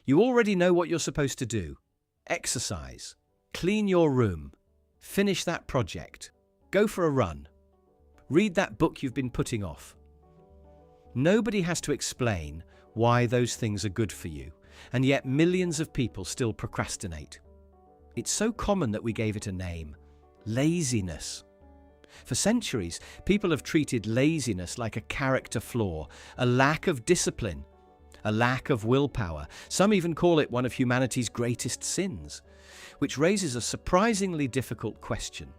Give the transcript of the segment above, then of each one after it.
You already know what you're supposed to do. Exercise, clean your room, finish that project, go for a run, read that book you've been putting off. Nobody has to explain why those things are good for you, and yet millions of people still procrastinate. It's so common that we gave it a name: laziness. For centuries, people have treated laziness like a character flaw, a lack of discipline, a lack of willpower. Some even call it one of humanity's greatest sins, which raises a surprisingly difficult question.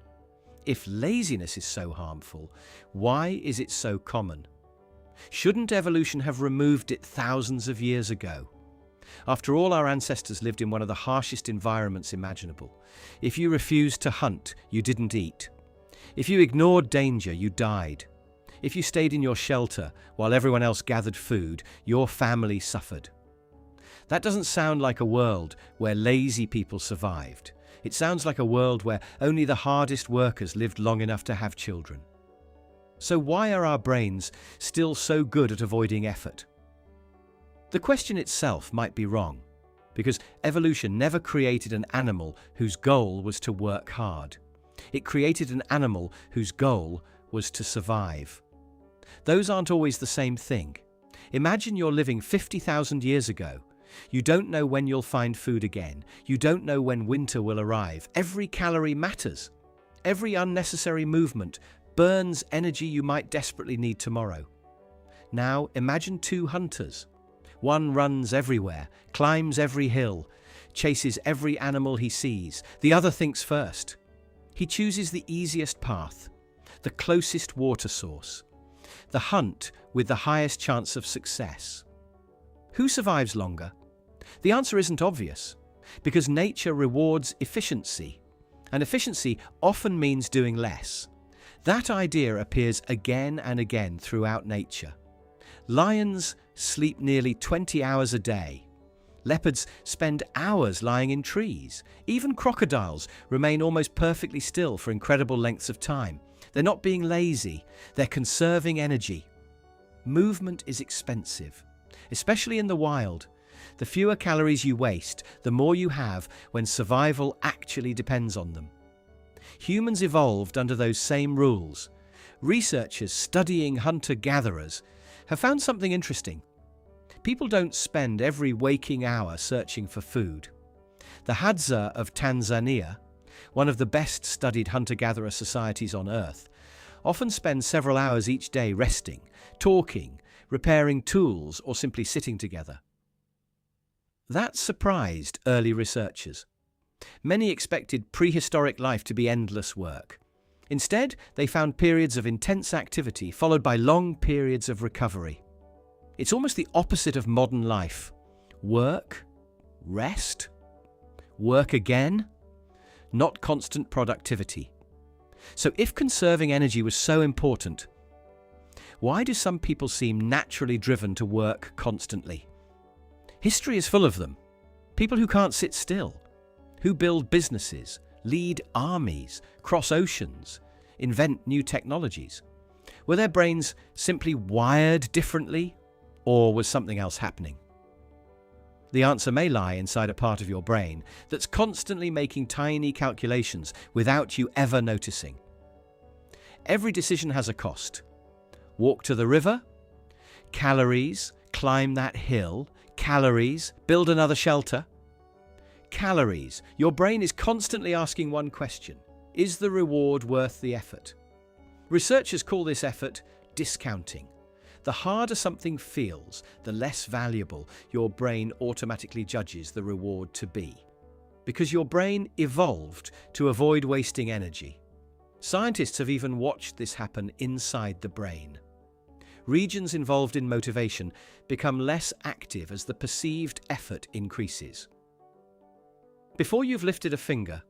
If laziness is so harmful, why is it so common? Shouldn't evolution have removed it thousands of years ago? After all, our ancestors lived in one of the harshest environments imaginable. If you refused to hunt, you didn't eat. If you ignored danger, you died. If you stayed in your shelter while everyone else gathered food, your family suffered. That doesn't sound like a world where lazy people survived. It sounds like a world where only the hardest workers lived long enough to have children. So why are our brains still so good at avoiding effort? The question itself might be wrong, because evolution never created an animal whose goal was to work hard. It created an animal whose goal was to survive. Those aren't always the same thing. Imagine you're living 50,000 years ago. You don't know when you'll find food again. You don't know when winter will arrive. Every calorie matters. Every unnecessary movement burns energy you might desperately need tomorrow. Now imagine two hunters. One runs everywhere, climbs every hill, chases every animal he sees. The other thinks first. He chooses the easiest path, the closest water source, the hunt with the highest chance of success. Who survives longer? The answer isn't obvious, because nature rewards efficiency, and efficiency often means doing less. That idea appears again and again throughout nature. Lions sleep nearly 20 hours a day. Leopards spend hours lying in trees. Even crocodiles remain almost perfectly still for incredible lengths of time. They're not being lazy, they're conserving energy. Movement is expensive, especially in the wild. The fewer calories you waste, the more you have when survival actually depends on them. Humans evolved under those same rules. Researchers studying hunter-gatherers have found something interesting. People don't spend every waking hour searching for food. The Hadza of Tanzania, one of the best-studied hunter-gatherer societies on Earth, often spend several hours each day resting, talking, repairing tools, or simply sitting together. That surprised early researchers. Many expected prehistoric life to be endless work. Instead, they found periods of intense activity followed by long periods of recovery. It's almost the opposite of modern life. Work, rest, work again, not constant productivity. So if conserving energy was so important, why do some people seem naturally driven to work constantly? History is full of them. People who can't sit still, who build businesses, lead armies, cross oceans, invent new technologies. Were their brains simply wired differently, or was something else happening? The answer may lie inside a part of your brain that's constantly making tiny calculations without you ever noticing. Every decision has a cost. Walk to the river? Calories. Climb that hill? Calories. Build another shelter? Calories. Your brain is constantly asking one question: is the reward worth the effort? Researchers call this effort discounting. The harder something feels, the less valuable your brain automatically judges the reward to be. Because your brain evolved to avoid wasting energy. Scientists have even watched this happen inside the brain. Regions involved in motivation become less active as the perceived effort increases. Before you've lifted a finger,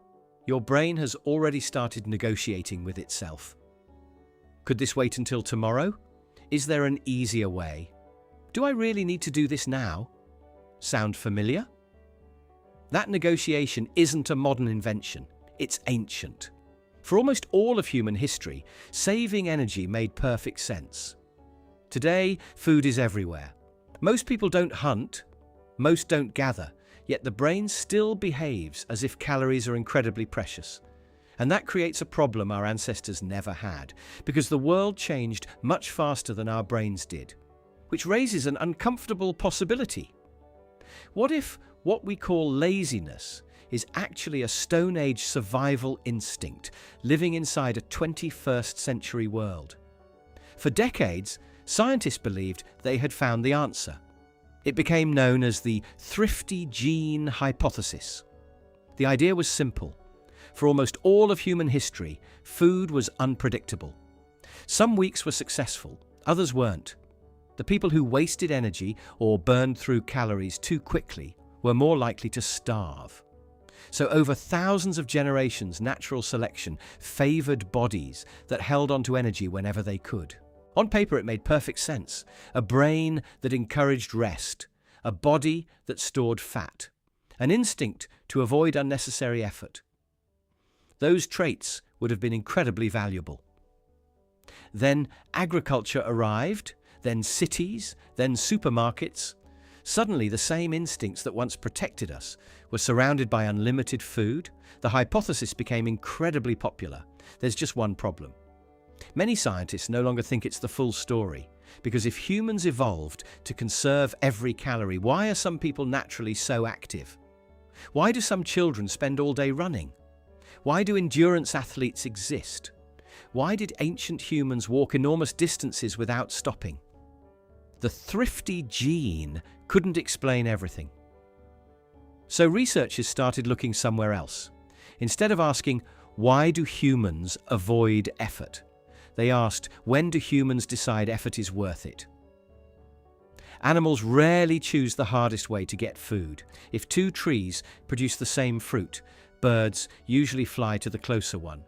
your brain has already started negotiating with itself. Could this wait until tomorrow? Is there an easier way? Do I really need to do this now? Sound familiar? That negotiation isn't a modern invention, it's ancient. For almost all of human history, saving energy made perfect sense. Today, food is everywhere. Most people don't hunt, Most don't gather, yet the brain still behaves as if calories are incredibly precious. And that creates a problem our ancestors never had, because the world changed much faster than our brains did, which raises an uncomfortable possibility. What if what we call laziness is actually a Stone Age survival instinct living inside a 21st century world? For decades, scientists believed they had found the answer. It became known as the thrifty gene hypothesis. The idea was simple. For almost all of human history, food was unpredictable. Some weeks were successful, others weren't. The people who wasted energy or burned through calories too quickly were more likely to starve. So over thousands of generations, natural selection favored bodies that held onto energy whenever they could. On paper, it made perfect sense. A brain that encouraged rest, a body that stored fat, an instinct to avoid unnecessary effort. Those traits would have been incredibly valuable. Then agriculture arrived, then cities, then supermarkets. Suddenly, the same instincts that once protected us were surrounded by unlimited food. The hypothesis became incredibly popular. There's just one problem. Many scientists no longer think it's the full story, because if humans evolved to conserve every calorie, why are some people naturally so active? Why do some children spend all day running? Why do endurance athletes exist? Why did ancient humans walk enormous distances without stopping? The thrifty gene couldn't explain everything. So researchers started looking somewhere else. Instead of asking, why do humans avoid effort? They asked, when do humans decide effort is worth it? Animals rarely choose the hardest way to get food. If two trees produce the same fruit, birds usually fly to the closer one.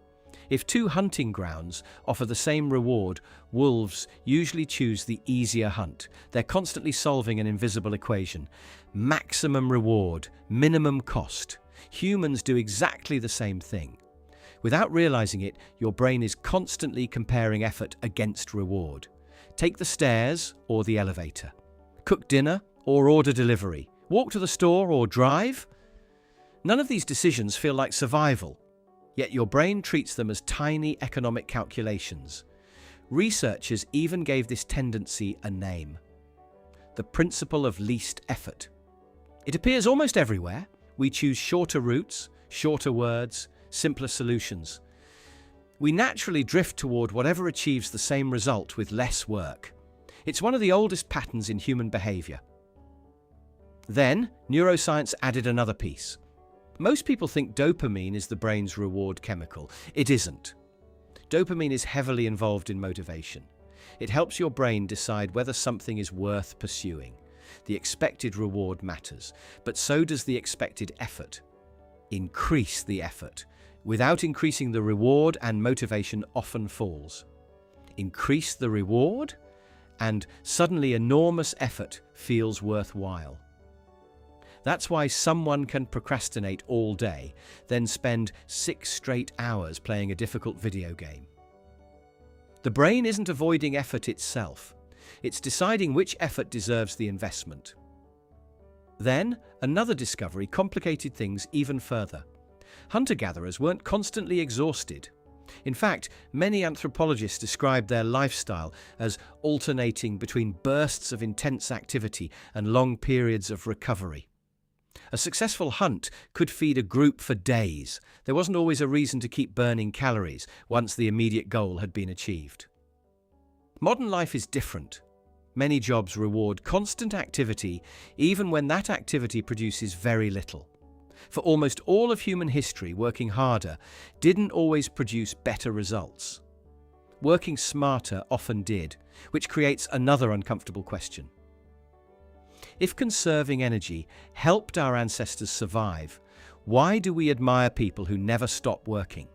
If two hunting grounds offer the same reward, wolves usually choose the easier hunt. They're constantly solving an invisible equation. Maximum reward, minimum cost. Humans do exactly the same thing. Without realizing it, your brain is constantly comparing effort against reward. Take the stairs or the elevator. Cook dinner or order delivery. Walk to the store or drive. None of these decisions feel like survival, yet your brain treats them as tiny economic calculations. Researchers even gave this tendency a name: the principle of least effort. It appears almost everywhere. We choose shorter routes, shorter words, simpler solutions. We naturally drift toward whatever achieves the same result with less work. It's one of the oldest patterns in human behavior. Then, neuroscience added another piece. Most people think dopamine is the brain's reward chemical. It isn't. Dopamine is heavily involved in motivation. It helps your brain decide whether something is worth pursuing. The expected reward matters, but so does the expected effort. Increase the effort. Without increasing the reward, and motivation often falls. Increase the reward, and suddenly enormous effort feels worthwhile. That's why someone can procrastinate all day, then spend 6 straight hours playing a difficult video game. The brain isn't avoiding effort itself. It's deciding which effort deserves the investment. Then, another discovery complicated things even further. Hunter-gatherers weren't constantly exhausted. In fact, many anthropologists describe their lifestyle as alternating between bursts of intense activity and long periods of recovery. A successful hunt could feed a group for days. There wasn't always a reason to keep burning calories once the immediate goal had been achieved. Modern life is different. Many jobs reward constant activity, even when that activity produces very little. For almost all of human history, working harder didn't always produce better results. Working smarter often did, which creates another uncomfortable question. If conserving energy helped our ancestors survive, why do we admire people who never stop working?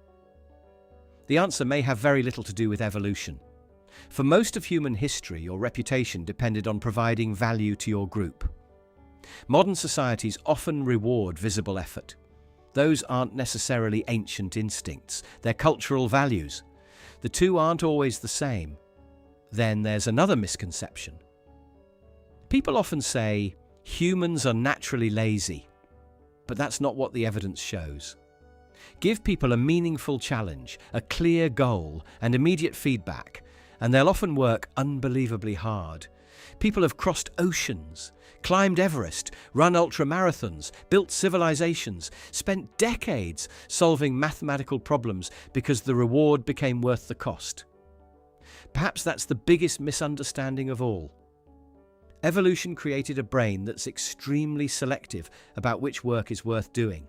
The answer may have very little to do with evolution. For most of human history, your reputation depended on providing value to your group. Modern societies often reward visible effort. Those aren't necessarily ancient instincts, they're cultural values. The two aren't always the same. Then there's another misconception. People often say, Humans are naturally lazy, but that's not what the evidence shows. Give people a meaningful challenge, a clear goal, and immediate feedback, and they'll often work unbelievably hard. People have crossed oceans, climbed Everest, run ultramarathons, built civilizations, spent decades solving mathematical problems because the reward became worth the cost. Perhaps that's the biggest misunderstanding of all. Evolution created a brain that's extremely selective about which work is worth doing.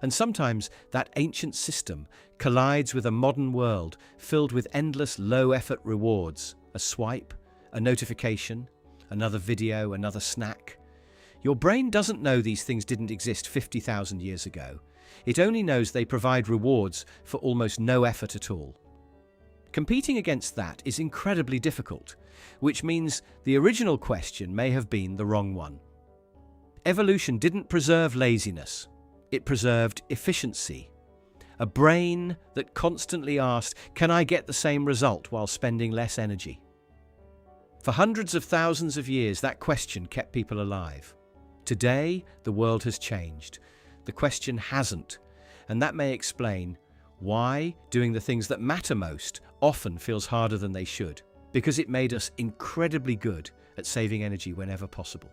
And sometimes that ancient system collides with a modern world filled with endless low-effort rewards. A swipe, a notification, another video, another snack. Your brain doesn't know these things didn't exist 50,000 years ago. It only knows they provide rewards for almost no effort at all. Competing against that is incredibly difficult, which means the original question may have been the wrong one. Evolution didn't preserve laziness. It preserved efficiency. A brain that constantly asked, can I get the same result while spending less energy? For hundreds of thousands of years, that question kept people alive. Today, the world has changed. The question hasn't, and that may explain why doing the things that matter most often feels harder than they should, because it made us incredibly good at saving energy whenever possible.